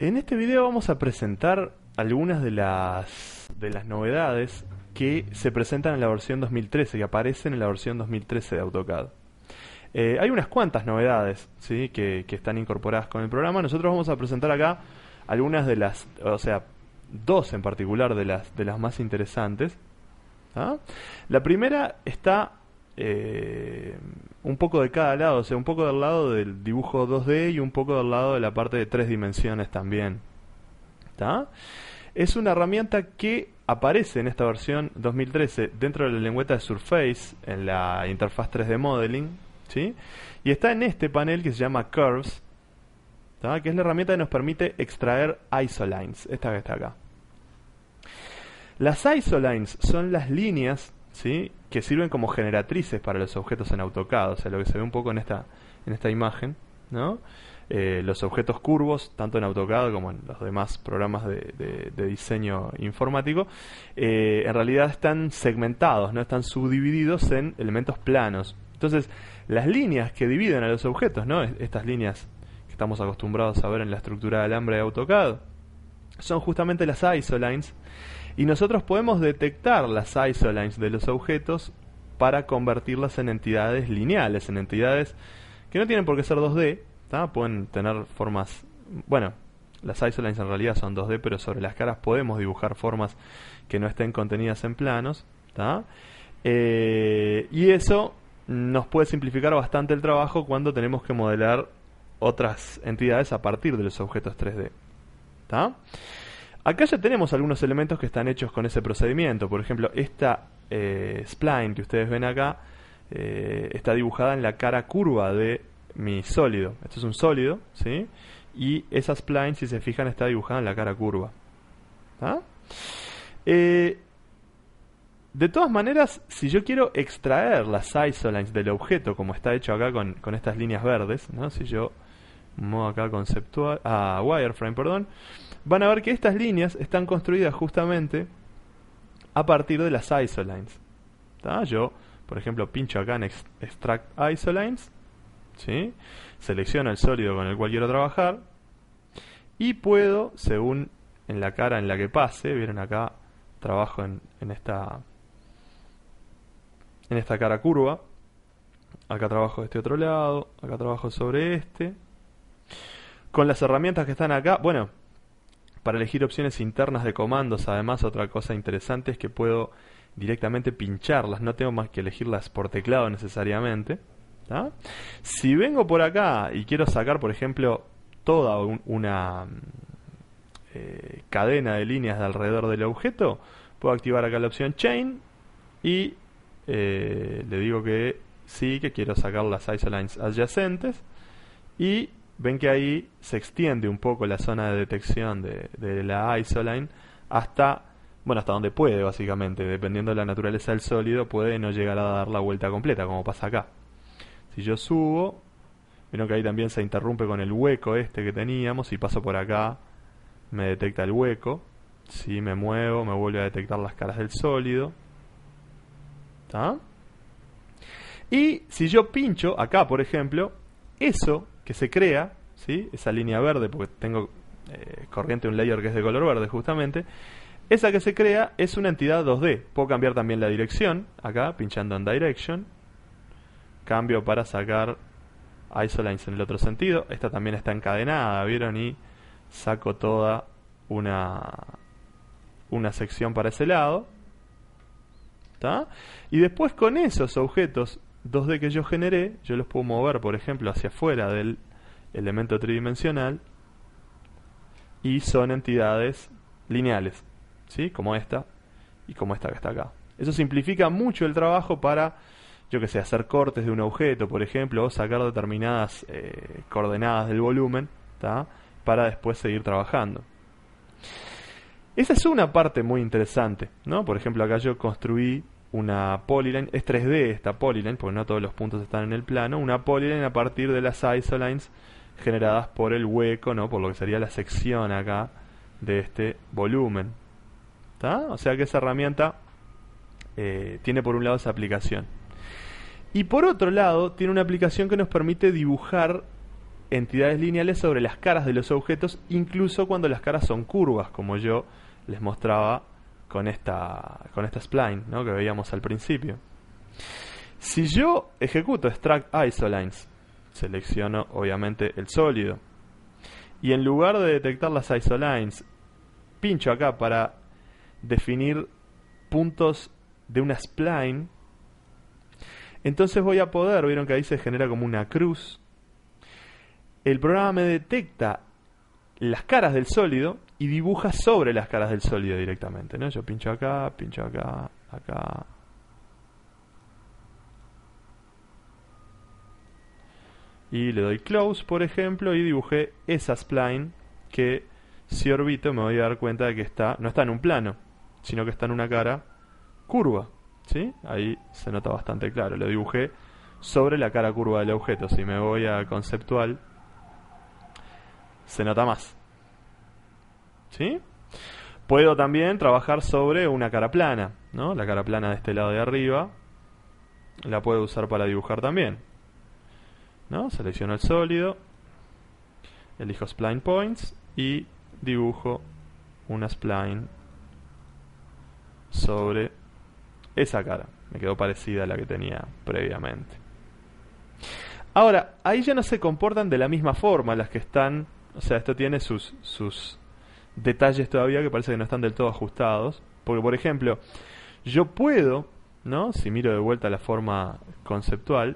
En este video vamos a presentar algunas de las novedades que se presentan en la versión 2013, que aparecen en la versión 2013 de AutoCAD. Hay unas cuantas novedades, ¿sí?, que están incorporadas con el programa. Nosotros vamos a presentar acá algunas de las, o sea, dos en particular de las más interesantes. ¿Ah? La primera está un poco de cada lado, o sea, un poco del lado del dibujo 2D y un poco del lado de la parte de 3 dimensiones también. ¿Tá? Es una herramienta que aparece en esta versión 2013 dentro de la lengüeta de Surface, en la interfaz 3D Modeling, ¿sí? Y está en este panel que se llama Curves, ¿tá?, que es la herramienta que nos permite extraer isolines, esta que está acá. Las isolines son las líneas, ¿sí?, que sirven como generatrices para los objetos en AutoCAD, o sea, lo que se ve un poco en esta imagen, ¿no? Los objetos curvos, tanto en AutoCAD como en los demás programas de diseño informático, en realidad están segmentados, ¿no? Están subdivididos en elementos planos. Entonces, las líneas que dividen a los objetos, ¿no?, estas líneas que estamos acostumbrados a ver en la estructura de alambre de AutoCAD, son justamente las isolines. Y nosotros podemos detectar las isolines de los objetos para convertirlas en entidades lineales, en entidades que no tienen por qué ser 2D, ¿tá? Pueden tener formas... Bueno, las isolines en realidad son 2D, pero sobre las caras podemos dibujar formas que no estén contenidas en planos, ¿tá? Y eso nos puede simplificar bastante el trabajo cuando tenemos que modelar otras entidades a partir de los objetos 3D, ¿tá? Acá ya tenemos algunos elementos que están hechos con ese procedimiento. Por ejemplo, esta spline que ustedes ven acá está dibujada en la cara curva de mi sólido. Esto es un sólido, ¿sí? Y esa spline, si se fijan, está dibujada en la cara curva. ¿Ah? De todas maneras, si yo quiero extraer las isolines del objeto, como está hecho acá con estas líneas verdes, ¿no? Si yo muevo acá conceptual, wireframe, perdón, van a ver que estas líneas están construidas justamente a partir de las isolines, ¿tá? Yo, por ejemplo, pincho acá en Extract Isolines, ¿sí?, selecciono el sólido con el cual quiero trabajar y puedo, según en la cara en la que pase, vieron acá, trabajo en esta cara curva, acá trabajo de este otro lado, acá trabajo sobre este. Con las herramientas que están acá, bueno, para elegir opciones internas de comandos, además, otra cosa interesante es que puedo directamente pincharlas, no tengo más que elegirlas por teclado necesariamente, ¿tá? Si vengo por acá y quiero sacar, por ejemplo, toda una cadena de líneas de alrededor del objeto, puedo activar acá la opción Chain y le digo que sí, que quiero sacar las isolines adyacentes, y ven que ahí se extiende un poco la zona de detección de la isoline hasta donde puede, básicamente. Dependiendo de la naturaleza del sólido, puede no llegar a dar la vuelta completa, como pasa acá. Si yo subo, vieron que ahí también se interrumpe con el hueco este que teníamos. Si paso por acá, me detecta el hueco. Si me muevo, me vuelve a detectar las caras del sólido. ¿Tá? Y si yo pincho acá, por ejemplo, eso que se crea, ¿sí?, esa línea verde, porque tengo corriente un layer que es de color verde justamente, esa que se crea es una entidad 2D. Puedo cambiar también la dirección, acá pinchando en Direction, cambio para sacar isolines en el otro sentido. Esta también está encadenada, ¿vieron? Y saco toda una sección para ese lado, ¿tá? Y después, con esos objetos 2D que yo generé, yo los puedo mover, por ejemplo, hacia afuera del elemento tridimensional, y son entidades lineales, ¿sí?, como esta y como esta que está acá. Eso simplifica mucho el trabajo para, yo que sé, hacer cortes de un objeto, por ejemplo, o sacar determinadas coordenadas del volumen, ¿tá?, para después seguir trabajando. Esa es una parte muy interesante, ¿no? Por ejemplo, acá yo construí una polyline, es 3D esta polyline, porque no todos los puntos están en el plano, una polyline a partir de las isolines generadas por el hueco, ¿no?, por lo que sería la sección acá de este volumen, ¿tá? O sea que esa herramienta tiene por un lado esa aplicación. Y por otro lado, tiene una aplicación que nos permite dibujar entidades lineales sobre las caras de los objetos, incluso cuando las caras son curvas, como yo les mostraba con esta spline, ¿no?, que veíamos al principio. Si yo ejecuto extract isolines, selecciono obviamente el sólido, y en lugar de detectar las isolines, pincho acá para definir puntos de una spline, entonces voy a poder, vieron que ahí se genera como una cruz. El programa me detecta las caras del sólido y dibuja sobre las caras del sólido directamente, ¿no? Yo pincho acá, acá. Y le doy close, por ejemplo, y dibujé esa spline que, si orbito, me voy a dar cuenta de que no está en un plano, sino que está en una cara curva, ¿sí? Ahí se nota bastante claro. Lo dibujé sobre la cara curva del objeto. Si me voy a conceptual, se nota más, ¿sí? Puedo también trabajar sobre una cara plana, ¿no? La cara plana de este lado de arriba la puedo usar para dibujar también, ¿no? Selecciono el sólido, elijo spline points y dibujo una spline sobre esa cara. Me quedó parecida a la que tenía previamente. Ahora, ahí ya no se comportan de la misma forma las que están. O sea, esto tiene sus detalles todavía que parece que no están del todo ajustados. Porque, por ejemplo, yo puedo, ¿no?, si miro de vuelta la forma conceptual,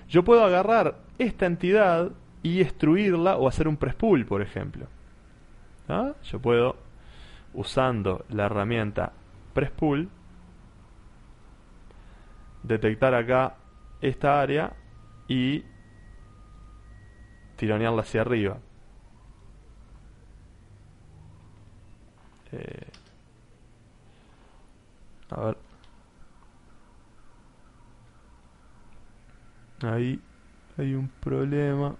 yo puedo agarrar esta entidad y extruirla o hacer un press pull, por ejemplo. ¿Ah? Yo puedo, usando la herramienta press pull, detectar acá esta área y tironearla hacia arriba. A ver. Ahí hay un problema.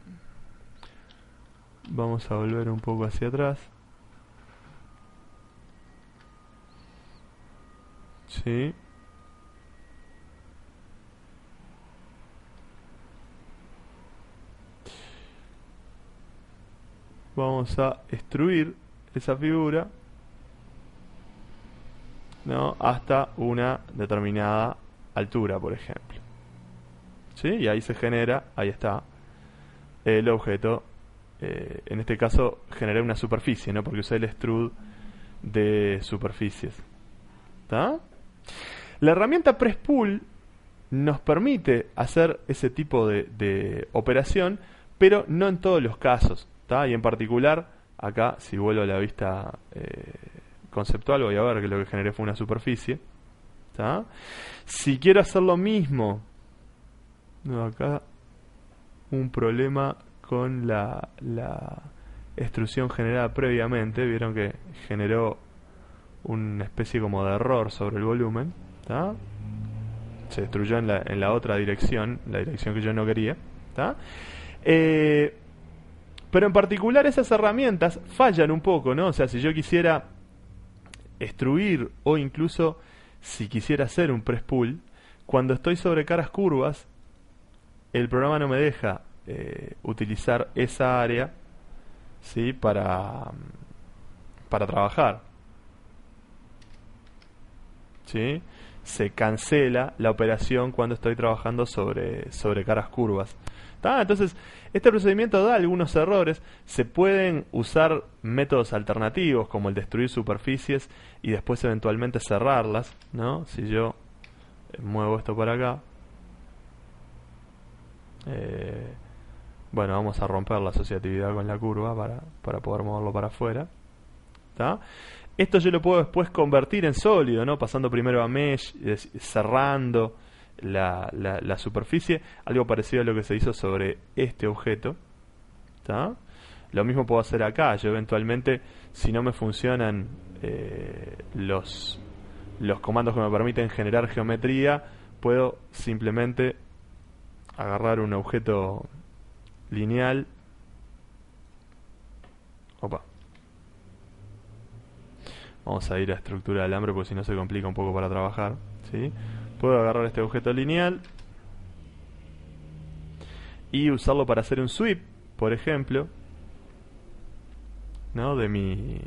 Vamos a volver un poco hacia atrás. Sí. Vamos a extruir esa figura, ¿no?, hasta una determinada altura, por ejemplo. ¿Sí? Y ahí se genera, ahí está, el objeto. En este caso generé una superficie, ¿no?, porque usé el extrude de superficies. ¿Está? La herramienta Press Pull nos permite hacer ese tipo de operación, pero no en todos los casos. ¿Está? Y en particular, acá, si vuelvo a la vista conceptual, voy a ver que lo que generé fue una superficie. ¿Está? Si quiero hacer lo mismo, no, acá un problema con la extrusión generada previamente. Vieron que generó una especie como de error sobre el volumen. ¿Tá? Se destruyó en la otra dirección, la dirección que yo no quería. ¿Tá? Pero en particular esas herramientas fallan un poco, ¿no? O sea, si yo quisiera extruir o incluso si quisiera hacer un press pull, cuando estoy sobre caras curvas, el programa no me deja utilizar esa área, ¿sí?, para trabajar. ¿Sí? Se cancela la operación cuando estoy trabajando sobre caras curvas. ¿Tá? Entonces, este procedimiento da algunos errores. Se pueden usar métodos alternativos, como el destruir superficies y después eventualmente cerrarlas, ¿no? Si yo muevo esto para acá, bueno, vamos a romper la asociatividad con la curva para poder moverlo para afuera. ¿Tá? Esto yo lo puedo después convertir en sólido, ¿no?, pasando primero a mesh, cerrando la superficie, algo parecido a lo que se hizo sobre este objeto. ¿Tá? Lo mismo puedo hacer acá. Yo eventualmente, si no me funcionan los comandos que me permiten generar geometría, puedo simplemente agarrar un objeto lineal. Vamos a ir a estructura de alambre porque si no se complica un poco para trabajar, ¿sí? Puedo agarrar este objeto lineal y usarlo para hacer un sweep, por ejemplo, ¿no? de mi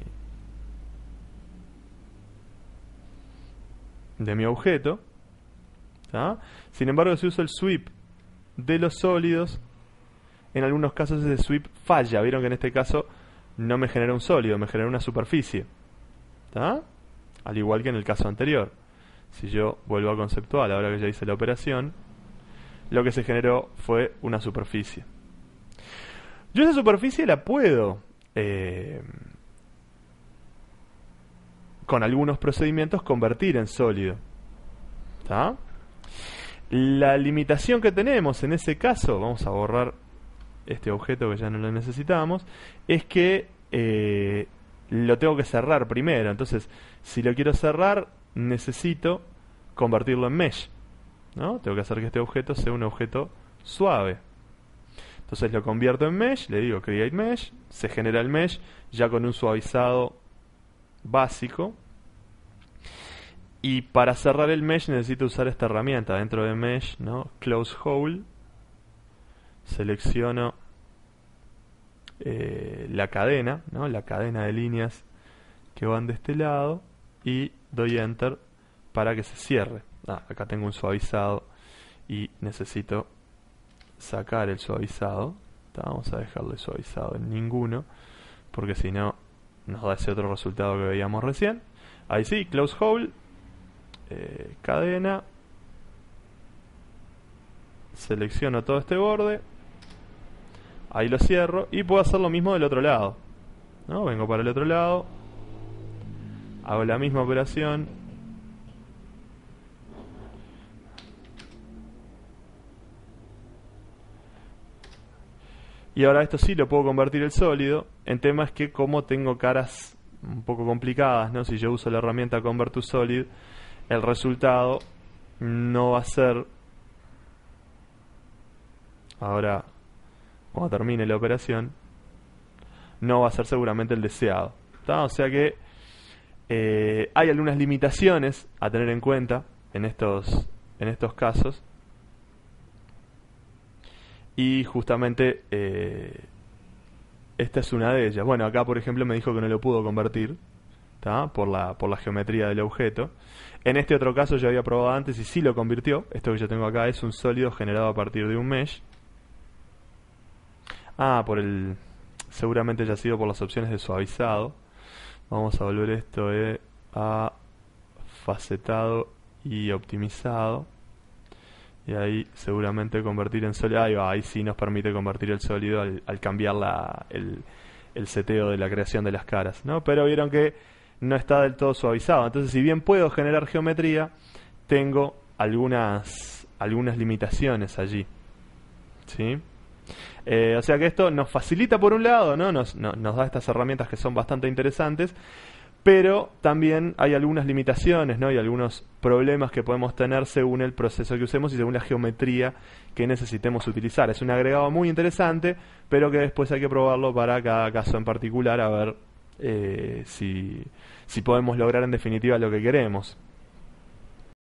objeto, ¿tá? Sin embargo, si uso el sweep de los sólidos, en algunos casos ese sweep falla. Vieron que en este caso no me genera un sólido, me genera una superficie, ¿tá? Al igual que en el caso anterior. Si yo vuelvo a conceptual, ahora que ya hice la operación, lo que se generó fue una superficie. Yo esa superficie la puedo, con algunos procedimientos, convertir en sólido, ¿tá? La limitación que tenemos en ese caso, vamos a borrar este objeto que ya no lo necesitamos, es que lo tengo que cerrar primero. Entonces, si lo quiero cerrar, necesito convertirlo en mesh, ¿no? Tengo que hacer que este objeto sea un objeto suave. Entonces lo convierto en mesh, le digo create mesh, se genera el mesh ya con un suavizado básico. Y para cerrar el mesh necesito usar esta herramienta dentro de mesh, ¿no? Close hole. Selecciono la cadena, ¿no? La cadena de líneas que van de este lado y doy enter para que se cierre. Acá tengo un suavizado y necesito sacar el suavizado. Vamos a dejarle suavizado en ninguno, porque si no nos da ese otro resultado que veíamos recién. Ahí sí, close hole, cadena, selecciono todo este borde, ahí lo cierro y puedo hacer lo mismo del otro lado, ¿no? Vengo para el otro lado, hago la misma operación, y ahora esto sí lo puedo convertir el sólido. El tema es que como tengo caras un poco complicadas, ¿no? Si yo uso la herramienta Convert to Solid, el resultado no va a ser, ahora cuando termine la operación, no va a ser seguramente el deseado, ¿tá? O sea que hay algunas limitaciones a tener en cuenta en estos casos. Y justamente esta es una de ellas. Bueno, acá por ejemplo me dijo que no lo pudo convertir, ¿tá? Por la geometría del objeto. En este otro caso yo había probado antes y sí lo convirtió. Esto que yo tengo acá es un sólido generado a partir de un mesh. Seguramente haya sido por las opciones de suavizado. Vamos a volver esto a facetado y optimizado. Y ahí seguramente convertir en sólido. Ahí sí nos permite convertir el sólido al cambiar el seteo de la creación de las caras, ¿no? Pero vieron que no está del todo suavizado. Entonces, si bien puedo generar geometría, tengo algunas limitaciones allí, ¿sí? O sea que esto nos facilita por un lado, ¿no? Nos da estas herramientas que son bastante interesantes, pero también hay algunas limitaciones, ¿no? Y algunos problemas que podemos tener según el proceso que usemos y según la geometría que necesitemos utilizar. Es un agregado muy interesante, pero que después hay que probarlo para cada caso en particular, a ver si podemos lograr en definitiva lo que queremos.